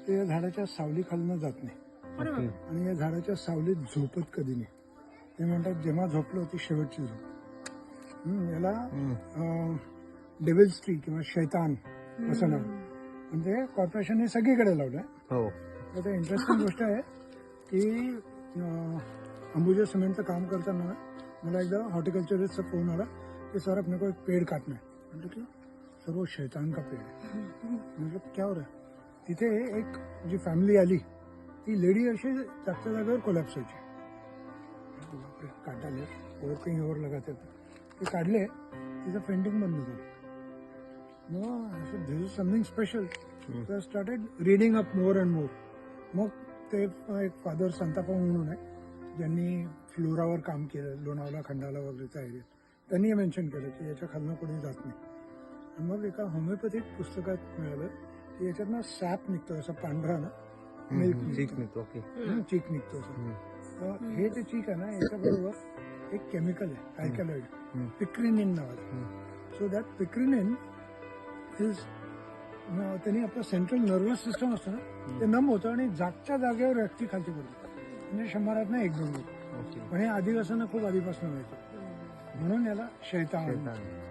ते या झाडाच्या सावलीखालनं जात नाही ओके. आणि या झाडाच्या सावलीत झोपत कधी नाही. ते म्हणतात जेव्हा झोपलं ती शेवटची झोप. याला डेव्हिल्स ट्री किंवा शैतान असं नाव. म्हणजे कॉर्पोरेशनने सगळीकडे लावलंय. हो. तर ते इंटरेस्टिंग गोष्ट आहे की अंबुजा सिमेंटचं काम करताना ना, मला एकदा हॉर्टिकल्चरिस्टचा फोन आला की सर अपने को एक पेड़ काटना है. म्हटलं की सर वो शैतान का पेड़ है. म्हटलं क्या हो रहा है. तिथे एक जी फॅमिली आली ती लेडी अशी जागच्या जागेवर कोलॅप्स व्हायची. बापरे काटाले और काही और लगाते ते काढले, तिचं पेंटिंग बंद झालं. मग this is something special. So I started reading up more and more. मग ते एक फादर संतापा म्हणून आहे ज्यांनी फ्लोरावर काम केलं लोणावळा खंडाला वगैरेच्या एरियात. त्यांनी हे मेन्शन केलं की याच्या खालनं कोणी जात नाही. आणि मग एका होमिओपॅथिक पुस्तकात मिळालं की याच्यातनं सॅप निघतो असं पांढरा ना, मिल्क चीक निघतो. ओके. चीक निघतो असं. तर हे जे चीक आहे ना याच्याबरोबर एक केमिकल आहे अल्कॅलॉइड पिक्रिनिन नावाचं. सो दॅट पिक्रिनिन इज त्यांनी आपलं सेंट्रल नर्वस सिस्टम असतं ना ते नम होतं आणि जागच्या जागेवर व्यक्ती खालती पडतो. म्हणजे 100 ना 1-2 लोक. ओके. पण हे आदिवासींना खूप आधीपासून व्हायचं म्हणून याला शैतान.